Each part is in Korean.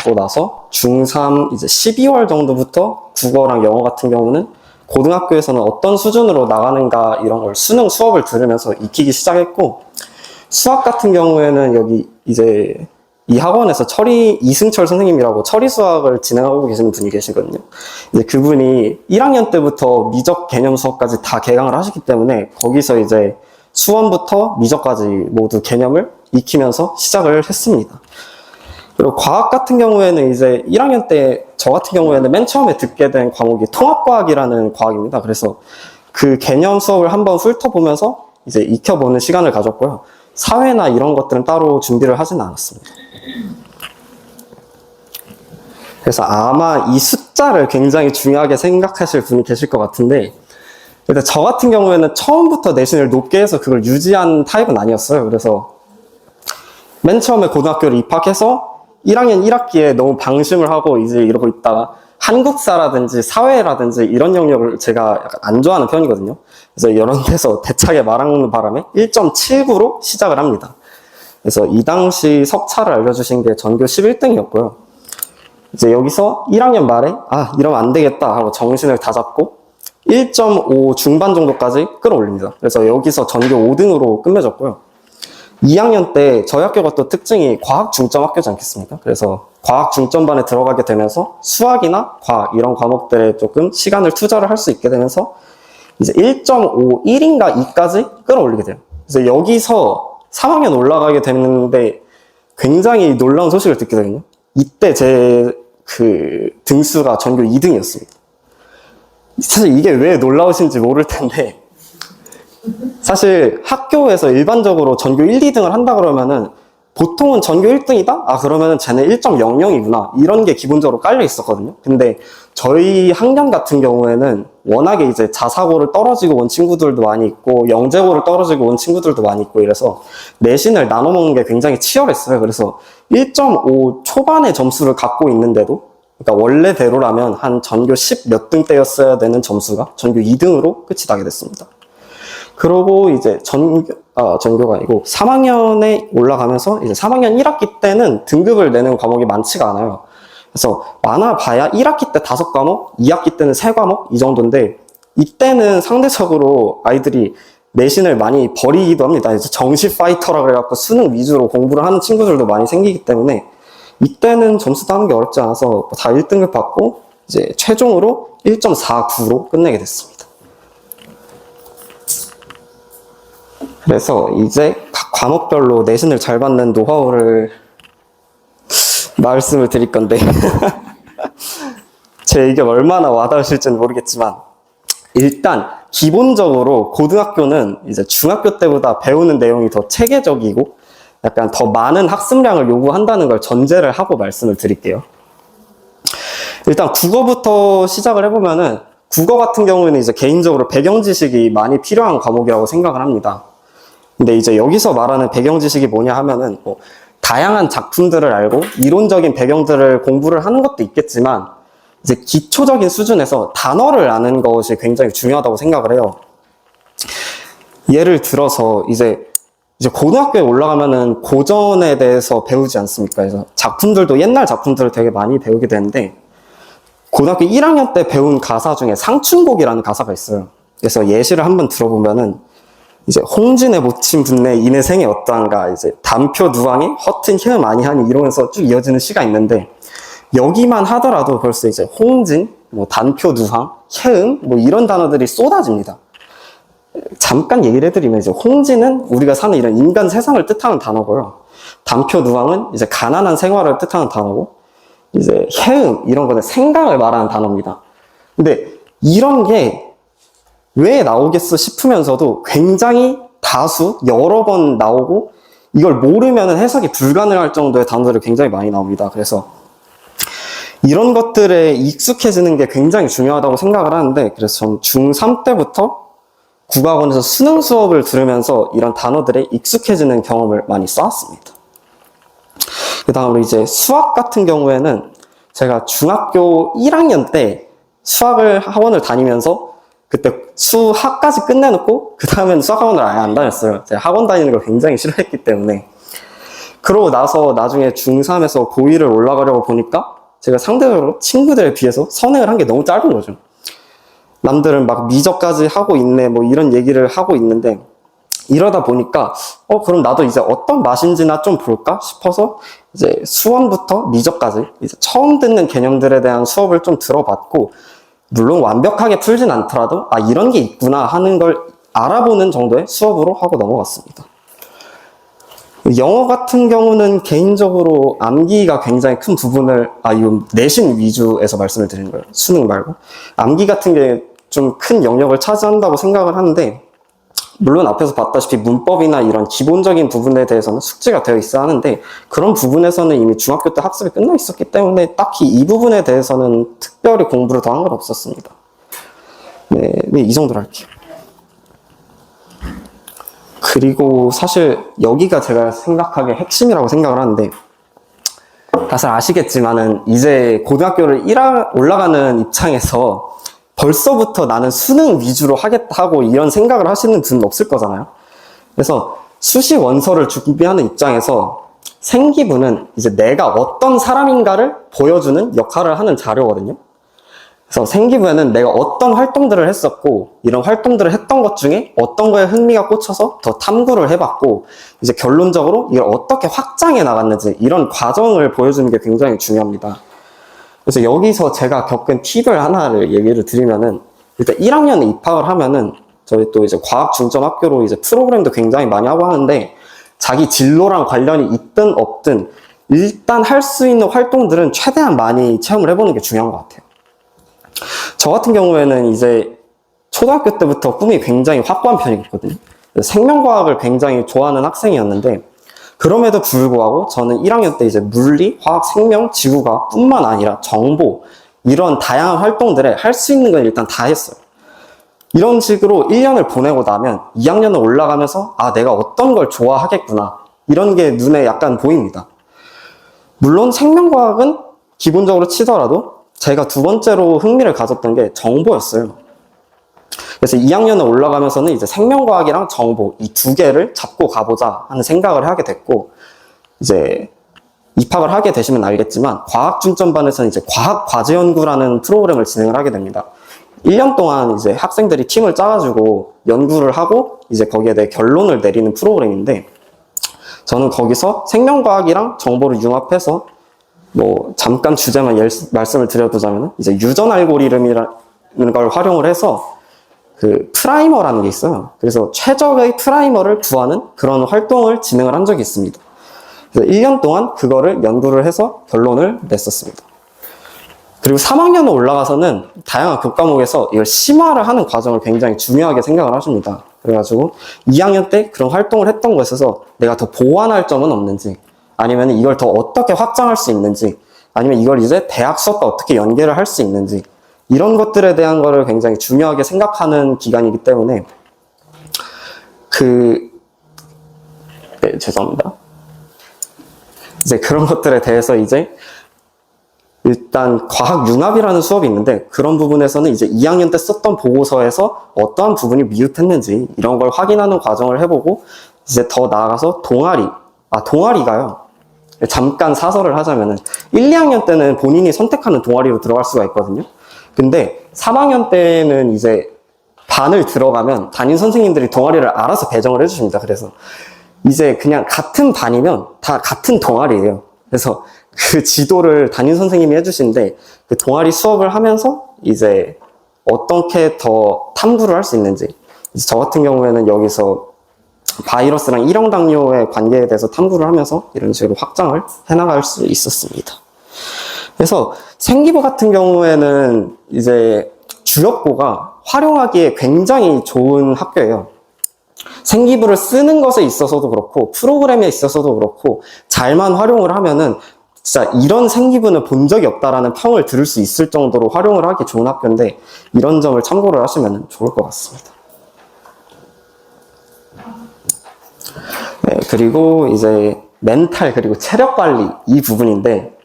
하고 나서 중3 이제 12월 정도부터 국어랑 영어 같은 경우는 고등학교에서는 어떤 수준으로 나가는가 이런 걸 수능 수업을 들으면서 익히기 시작했고, 수학 같은 경우에는 여기 이제 이 학원에서 이승철 선생님이라고 처리 수학을 진행하고 계시는 분이 계시거든요. 이제 그분이 1학년 때부터 미적 개념 수업까지 다 개강을 하셨기 때문에 거기서 이제 수원부터 미적까지 모두 개념을 익히면서 시작을 했습니다. 그리고 과학 같은 경우에는 이제 1학년 때 저 같은 경우에는 맨 처음에 듣게 된 과목이 통합과학이라는 과학입니다. 그래서 그 개념 수업을 한번 훑어보면서 이제 익혀보는 시간을 가졌고요. 사회나 이런 것들은 따로 준비를 하지는 않았습니다. 그래서 아마 이 숫자를 굉장히 중요하게 생각하실 분이 계실 것 같은데, 근데 저 같은 경우에는 처음부터 내신을 높게 해서 그걸 유지한 타입은 아니었어요. 그래서 맨 처음에 고등학교를 입학해서 1학년 1학기에 너무 방심을 하고 이제 이러고 있다가 한국사라든지 사회라든지 이런 영역을 제가 약간 안 좋아하는 편이거든요. 그래서 이런 데서 대차게 말하는 바람에 1.79로 시작을 합니다. 그래서 이 당시 석차를 알려주신 게 전교 11등이었고요. 이제 여기서 1학년 말에 이러면 안 되겠다 하고 정신을 다 잡고 1.5 중반 정도까지 끌어올립니다. 그래서 여기서 전교 5등으로 끝맺었고요. 2학년 때 저희 학교가 또 특징이 과학 중점 학교지 않겠습니까? 그래서 과학 중점반에 들어가게 되면서 수학이나 과학 이런 과목들에 조금 시간을 투자를 할 수 있게 되면서 이제 1.5, 1인가 2까지 끌어올리게 돼요. 그래서 여기서 3학년 올라가게 됐는데 굉장히 놀라운 소식을 듣게 되거든요. 이때 제 등수가 전교 2등이었습니다. 사실 이게 왜 놀라우신지 모를 텐데, 사실 학교에서 일반적으로 전교 1, 2등을 한다 그러면은 보통은 전교 1등이다? 그러면은 쟤네 1.00이구나. 이런 게 기본적으로 깔려 있었거든요. 근데 저희 학년 같은 경우에는 워낙에 이제 자사고를 떨어지고 온 친구들도 많이 있고 영재고를 떨어지고 온 친구들도 많이 있고 이래서 내신을 나눠 먹는 게 굉장히 치열했어요. 그래서 1.5 초반의 점수를 갖고 있는데도, 그러니까 원래대로라면 한 전교 10 몇 등 때였어야 되는 점수가 전교 2등으로 끝이 나게 됐습니다. 그러고 이제 전교가 아니고 3학년에 올라가면서 이제 3학년 1학기 때는 등급을 내는 과목이 많지가 않아요. 그래서 많아 봐야 1학기 때 5과목, 2학기 때는 3과목 이 정도인데, 이때는 상대적으로 아이들이 내신을 많이 버리기도 합니다. 이제 정시 파이터라 그래갖고 수능 위주로 공부를 하는 친구들도 많이 생기기 때문에 이때는 점수 따는 게 어렵지 않아서 다 1등급 받고 이제 최종으로 1.49로 끝내게 됐습니다. 그래서 이제 각 과목별로 내신을 잘 받는 노하우를 말씀을 드릴 건데 제 의견 얼마나 와닿으실지는 모르겠지만, 일단 기본적으로 고등학교는 이제 중학교 때보다 배우는 내용이 더 체계적이고 약간 더 많은 학습량을 요구한다는 걸 전제를 하고 말씀을 드릴게요. 일단 국어부터 시작을 해보면은, 국어 같은 경우에는 이제 개인적으로 배경 지식이 많이 필요한 과목이라고 생각을 합니다. 근데 이제 여기서 말하는 배경 지식이 뭐냐 하면은 다양한 작품들을 알고 이론적인 배경들을 공부를 하는 것도 있겠지만, 이제 기초적인 수준에서 단어를 아는 것이 굉장히 중요하다고 생각을 해요. 예를 들어서 이제 고등학교에 올라가면은 고전에 대해서 배우지 않습니까? 그래서 작품들도 옛날 작품들을 되게 많이 배우게 되는데, 고등학교 1학년 때 배운 가사 중에 상춘곡이라는 가사가 있어요. 그래서 예시를 한번 들어보면은 이제 홍진의 모친 분내 이내 생이 어떠한가, 이제 단표 누왕이 허튼 희음 아니하니 이러면서 쭉 이어지는 시가 있는데, 여기만 하더라도 벌써 이제 홍진, 단표 누왕, 희음 이런 단어들이 쏟아집니다. 잠깐 얘기를 해드리면 이제 홍진은 우리가 사는 이런 인간 세상을 뜻하는 단어고요. 단표 누왕은 이제 가난한 생활을 뜻하는 단어고, 이제 희음 이런 거는 생각을 말하는 단어입니다. 근데 이런 게 왜 나오겠어 싶으면서도 굉장히 다수 여러 번 나오고, 이걸 모르면 해석이 불가능할 정도의 단어들이 굉장히 많이 나옵니다. 그래서 이런 것들에 익숙해지는 게 굉장히 중요하다고 생각을 하는데, 그래서 전 중3 때부터 국어학원에서 수능 수업을 들으면서 이런 단어들에 익숙해지는 경험을 많이 쌓았습니다. 그 다음으로 이제 수학 같은 경우에는 제가 중학교 1학년 때 수학을 학원을 다니면서 그때 수학까지 끝내놓고 그 다음에는 수학학원을 아예 안 다녔어요. 제가 학원 다니는 걸 굉장히 싫어했기 때문에. 그러고 나서 나중에 중3에서 고2를 올라가려고 보니까 제가 상대적으로 친구들에 비해서 선행을 한 게 너무 짧은 거죠. 남들은 막 미적까지 하고 있네 뭐 이런 얘기를 하고 있는데, 이러다 보니까 그럼 나도 이제 어떤 맛인지나 좀 볼까 싶어서 이제 수원부터 미적까지 이제 처음 듣는 개념들에 대한 수업을 좀 들어봤고, 물론 완벽하게 풀진 않더라도 이런 게 있구나 하는 걸 알아보는 정도의 수업으로 하고 넘어갔습니다. 영어 같은 경우는 개인적으로 암기가 굉장히 큰 부분을, 이건 내신 위주에서 말씀을 드리는 거예요. 수능 말고. 암기 같은 게 좀 큰 영역을 차지한다고 생각을 하는데, 물론 앞에서 봤다시피 문법이나 이런 기본적인 부분에 대해서는 숙지가 되어 있어야 하는데, 그런 부분에서는 이미 중학교 때 학습이 끝나 있었기 때문에 딱히 이 부분에 대해서는 특별히 공부를 더 한 건 없었습니다. 네, 이 정도로 할게요. 그리고 사실 여기가 제가 생각하기에 핵심이라고 생각을 하는데, 다들 아시겠지만은 이제 고등학교를 올라가는 입장에서 벌써부터 나는 수능 위주로 하겠다 하고 이런 생각을 하시는 분은 없을 거잖아요. 그래서 수시 원서를 준비하는 입장에서 생기부는 이제 내가 어떤 사람인가를 보여주는 역할을 하는 자료거든요. 그래서 생기부에는 내가 어떤 활동들을 했었고, 이런 활동들을 했던 것 중에 어떤 거에 흥미가 꽂혀서 더 탐구를 해봤고, 이제 결론적으로 이걸 어떻게 확장해 나갔는지 이런 과정을 보여주는 게 굉장히 중요합니다. 그래서 여기서 제가 겪은 팁을 하나를 얘기를 드리면은, 일단 1학년에 입학을 하면은 저희 또 이제 과학 중점 학교로 이제 프로그램도 굉장히 많이 하고 하는데, 자기 진로랑 관련이 있든 없든 일단 할 수 있는 활동들은 최대한 많이 체험을 해보는 게 중요한 것 같아요. 저 같은 경우에는 이제 초등학교 때부터 꿈이 굉장히 확고한 편이거든요. 생명과학을 굉장히 좋아하는 학생이었는데, 그럼에도 불구하고 저는 1학년 때 이제 물리, 화학, 생명, 지구과학 뿐만 아니라 정보, 이런 다양한 활동들에 할 수 있는 건 일단 다 했어요. 이런 식으로 1년을 보내고 나면 2학년을 올라가면서 내가 어떤 걸 좋아하겠구나, 이런 게 눈에 약간 보입니다. 물론 생명과학은 기본적으로 치더라도 제가 두 번째로 흥미를 가졌던 게 정보였어요. 그래서 2학년에 올라가면서는 이제 생명과학이랑 정보 이 두 개를 잡고 가보자 하는 생각을 하게 됐고, 이제 입학을 하게 되시면 알겠지만 과학중점반에서는 이제 과학과제연구라는 프로그램을 진행을 하게 됩니다. 1년 동안 이제 학생들이 팀을 짜가지고 연구를 하고 이제 거기에 대해 결론을 내리는 프로그램인데, 저는 거기서 생명과학이랑 정보를 융합해서 뭐 잠깐 주제만 말씀을 드려보자면 이제 유전 알고리즘이라는 걸 활용을 해서 그 프라이머라는 게 있어요. 그래서 최적의 프라이머를 구하는 그런 활동을 진행을 한 적이 있습니다. 그래서 1년 동안 그거를 연구를 해서 결론을 냈었습니다. 그리고 3학년에 올라가서는 다양한 교과목에서 이걸 심화를 하는 과정을 굉장히 중요하게 생각을 하십니다. 그래가지고 2학년 때 그런 활동을 했던 것에서 내가 더 보완할 점은 없는지, 아니면 이걸 더 어떻게 확장할 수 있는지, 아니면 이걸 이제 대학 수업과 어떻게 연계를 할 수 있는지, 이런 것들에 대한 거를 굉장히 중요하게 생각하는 기간이기 때문에 죄송합니다. 이제 그런 것들에 대해서 이제 일단 과학융합이라는 수업이 있는데, 그런 부분에서는 이제 2학년 때 썼던 보고서에서 어떠한 부분이 미흡했는지 이런 걸 확인하는 과정을 해보고, 이제 더 나아가서 동아리가요. 잠깐 사설을 하자면은 1, 2학년 때는 본인이 선택하는 동아리로 들어갈 수가 있거든요. 근데 3학년 때는 이제 반을 들어가면 담임 선생님들이 동아리를 알아서 배정을 해주십니다. 그래서 이제 그냥 같은 반이면 다 같은 동아리예요. 그래서 그 지도를 담임 선생님이 해주시는데, 그 동아리 수업을 하면서 이제 어떻게 더 탐구를 할 수 있는지, 이제 저 같은 경우에는 여기서 바이러스랑 일형당뇨의 관계에 대해서 탐구를 하면서 이런 식으로 확장을 해나갈 수 있었습니다. 그래서 생기부 같은 경우에는 이제 주역고가 활용하기에 굉장히 좋은 학교예요. 생기부를 쓰는 것에 있어서도 그렇고 프로그램에 있어서도 그렇고 잘만 활용을 하면은 진짜 이런 생기부는 본 적이 없다라는 평을 들을 수 있을 정도로 활용을 하기 좋은 학교인데, 이런 점을 참고를 하시면 좋을 것 같습니다. 네, 그리고 이제 멘탈 그리고 체력 관리 이 부분인데,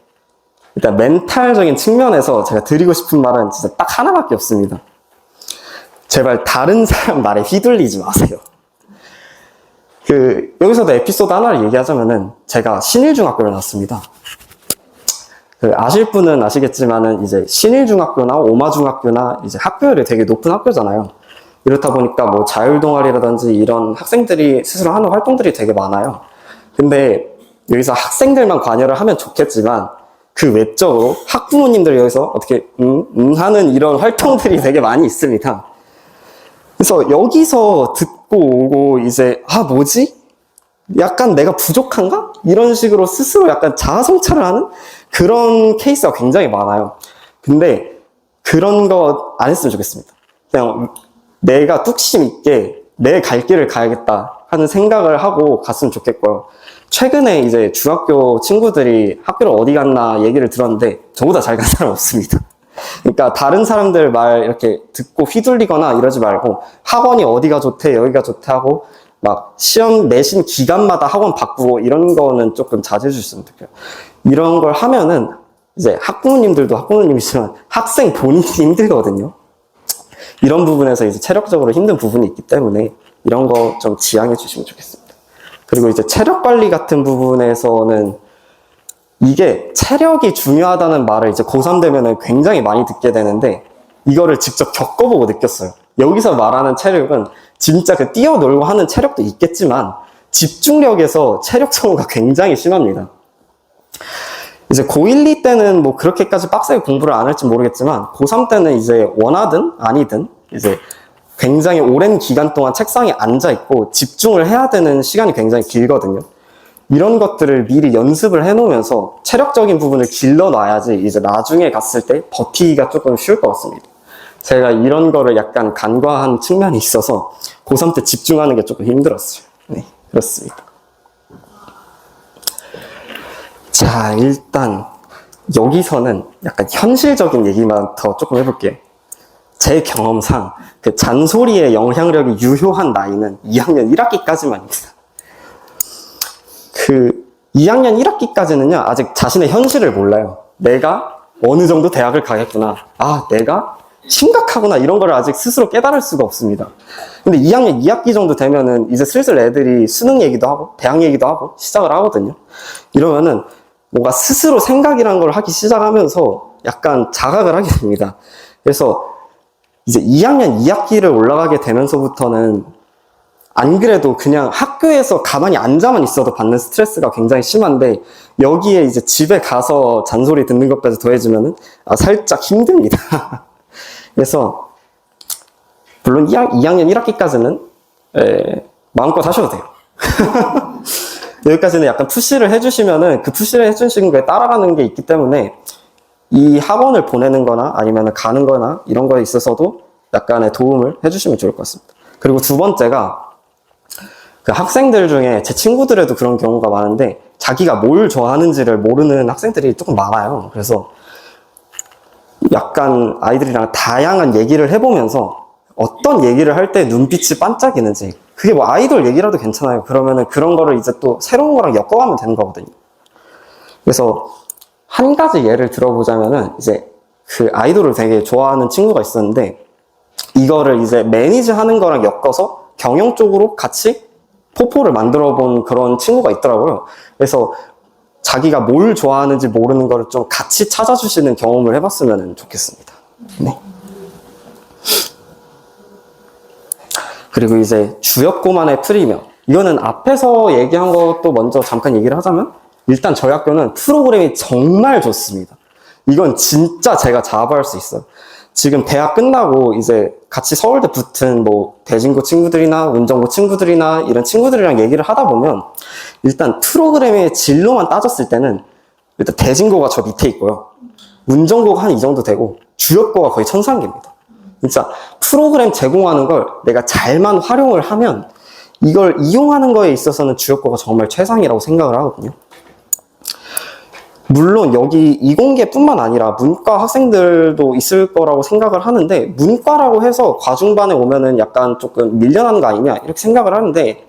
일단 멘탈적인 측면에서 제가 드리고 싶은 말은 진짜 딱 하나밖에 없습니다. 제발 다른 사람 말에 휘둘리지 마세요. 여기서도 에피소드 하나를 얘기하자면은, 제가 신일중학교를 나왔습니다. 아실 분은 아시겠지만은, 이제 신일중학교나 오마중학교나 이제 학교열이 되게 높은 학교잖아요. 이렇다 보니까 뭐 자율동아리라든지 이런 학생들이 스스로 하는 활동들이 되게 많아요. 근데 여기서 학생들만 관여를 하면 좋겠지만, 그 외적으로 학부모님들 여기서 어떻게 하는 이런 활동들이 되게 많이 있습니다. 그래서 여기서 듣고 오고 이제 뭐지? 약간 내가 부족한가? 이런 식으로 스스로 약간 자아성찰을 하는 그런 케이스가 굉장히 많아요. 근데 그런 거 안 했으면 좋겠습니다. 그냥 내가 뚝심 있게 내 갈 길을 가야겠다 하는 생각을 하고 갔으면 좋겠고요. 최근에 이제 중학교 친구들이 학교를 어디 갔나 얘기를 들었는데 저보다 잘 간 사람 없습니다. 그러니까 다른 사람들 말 이렇게 듣고 휘둘리거나 이러지 말고 학원이 어디가 좋대 여기가 좋대 하고 막 시험 내신 기간마다 학원 바꾸고 이런 거는 조금 자제해 주셨으면 좋겠어요. 이런 걸 하면은 이제 학부모님들도 학부모님이지만 학생 본인이 힘들거든요. 이런 부분에서 이제 체력적으로 힘든 부분이 있기 때문에 이런 거 좀 지양해 주시면 좋겠습니다. 그리고 이제 체력 관리 같은 부분에서는 이게 체력이 중요하다는 말을 이제 고3 되면은 굉장히 많이 듣게 되는데 이거를 직접 겪어보고 느꼈어요. 여기서 말하는 체력은 진짜 그 뛰어놀고 하는 체력도 있겠지만 집중력에서 체력 소모가 굉장히 심합니다. 이제 고1, 2 때는 뭐 그렇게까지 빡세게 공부를 안 할지 모르겠지만 고3 때는 이제 원하든 아니든 이제 굉장히 오랜 기간 동안 책상에 앉아 있고 집중을 해야 되는 시간이 굉장히 길거든요. 이런 것들을 미리 연습을 해놓으면서 체력적인 부분을 길러놔야지 이제 나중에 갔을 때 버티기가 조금 쉬울 것 같습니다. 제가 이런 거를 약간 간과한 측면이 있어서 고3 때 집중하는 게 조금 힘들었어요. 네, 그렇습니다. 자, 일단 여기서는 약간 현실적인 얘기만 더 조금 해볼게요. 제 경험상 그 잔소리의 영향력이 유효한 나이는 2학년 1학기까지만입니다. 2학년 1학기까지는요, 아직 자신의 현실을 몰라요. 내가 어느 정도 대학을 가겠구나. 내가 심각하구나. 이런 걸 아직 스스로 깨달을 수가 없습니다. 근데 2학년 2학기 정도 되면은 이제 슬슬 애들이 수능 얘기도 하고, 대학 얘기도 하고 시작을 하거든요. 이러면은 뭔가 스스로 생각이란 걸 하기 시작하면서 약간 자각을 하게 됩니다. 그래서 이제 2학년 2학기를 올라가게 되면서부터는 안 그래도 그냥 학교에서 가만히 앉아만 있어도 받는 스트레스가 굉장히 심한데 여기에 이제 집에 가서 잔소리 듣는 것까지 더해지면은 살짝 힘듭니다. 그래서 물론 2학년 1학기까지는 마음껏 하셔도 돼요. 여기까지는 약간 푸시를 해주시면은 그 푸시를 해주시는 거에 따라가는 게 있기 때문에 이 학원을 보내는 거나 아니면 가는 거나 이런 거에 있어서도 약간의 도움을 해주시면 좋을 것 같습니다. 그리고 두 번째가 그 학생들 중에 제 친구들에도 그런 경우가 많은데 자기가 뭘 좋아하는지를 모르는 학생들이 조금 많아요. 그래서 약간 아이들이랑 다양한 얘기를 해보면서 어떤 얘기를 할 때 눈빛이 반짝이는지 그게 뭐 아이돌 얘기라도 괜찮아요. 그러면은 그런 거를 이제 또 새로운 거랑 엮어가면 되는 거거든요. 그래서 한 가지 예를 들어보자면은 이제 그 아이돌을 되게 좋아하는 친구가 있었는데 이거를 이제 매니지 하는 거랑 엮어서 경영 쪽으로 같이 포포를 만들어 본 그런 친구가 있더라고요. 그래서 자기가 뭘 좋아하는지 모르는 거를 좀 같이 찾아주시는 경험을 해봤으면 좋겠습니다. 네. 그리고 이제 주역고만의 프리미엄. 이거는 앞에서 얘기한 것도 먼저 잠깐 얘기를 하자면 일단 저희 학교는 프로그램이 정말 좋습니다. 이건 진짜 제가 자부할 수 있어요. 지금 대학 끝나고 이제 같이 서울대 붙은 뭐 대진고 친구들이나 운정고 친구들이나 이런 친구들이랑 얘기를 하다 보면 일단 프로그램의 진로만 따졌을 때는 일단 대진고가 저 밑에 있고요. 운정고가 한 이 정도 되고 주역고가 거의 천상계입니다. 진짜 프로그램 제공하는 걸 내가 잘만 활용을 하면 이걸 이용하는 거에 있어서는 주역고가 정말 최상이라고 생각을 하거든요. 물론 여기 이공계뿐만 아니라 문과 학생들도 있을 거라고 생각을 하는데 문과라고 해서 과중반에 오면은 약간 조금 밀려나는 거 아니냐 이렇게 생각을 하는데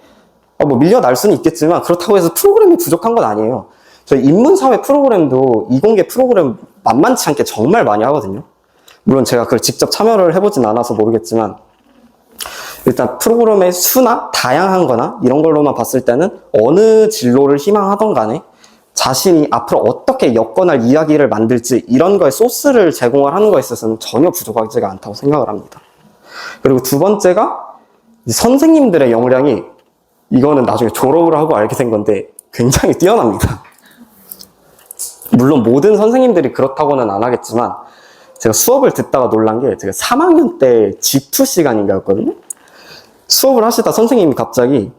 뭐 밀려날 수는 있겠지만 그렇다고 해서 프로그램이 부족한 건 아니에요. 저희 인문사회 프로그램도 이공계 프로그램 만만치 않게 정말 많이 하거든요. 물론 제가 그걸 직접 참여를 해보진 않아서 모르겠지만 일단 프로그램의 수나 다양한 거나 이런 걸로만 봤을 때는 어느 진로를 희망하던 간에 자신이 앞으로 어떻게 엮어날 이야기를 만들지 이런 거에 소스를 제공을 하는 거에 있어서는 전혀 부족하지가 않다고 생각을 합니다. 그리고 두 번째가 선생님들의 역량이, 이거는 나중에 졸업을 하고 알게 된 건데 굉장히 뛰어납니다. 물론 모든 선생님들이 그렇다고는 안 하겠지만 제가 수업을 듣다가 놀란 게, 제가 3학년 때 G2 시간인가였거든요. 수업을 하시다 선생님이 갑자기,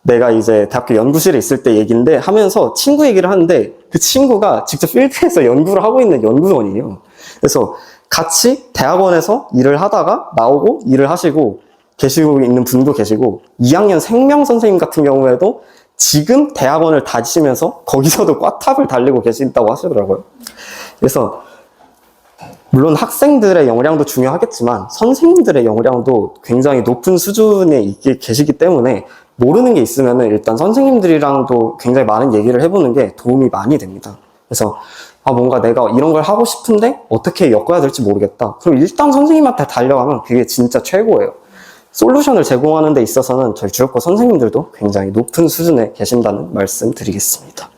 내가 이제 대학교 연구실에 있을 때 얘기인데 하면서 친구 얘기를 하는데, 그 친구가 직접 필드에서 연구를 하고 있는 연구원이에요. 그래서 같이 대학원에서 일을 하다가 나오고 일을 하시고 계시고 있는 분도 계시고, 2학년 생명 선생님 같은 경우에도 지금 대학원을 다니시면서 거기서도 꽈탑을 달리고 계신다고 하시더라고요. 그래서 물론 학생들의 역량도 중요하겠지만 선생님들의 역량도 굉장히 높은 수준에 계시기 때문에 모르는 게 있으면 일단 선생님들이랑도 굉장히 많은 얘기를 해보는 게 도움이 많이 됩니다. 그래서 뭔가 내가 이런 걸 하고 싶은데 어떻게 엮어야 될지 모르겠다. 그럼 일단 선생님한테 달려가면 그게 진짜 최고예요. 솔루션을 제공하는 데 있어서는 저희 주역과 선생님들도 굉장히 높은 수준에 계신다는 말씀 드리겠습니다.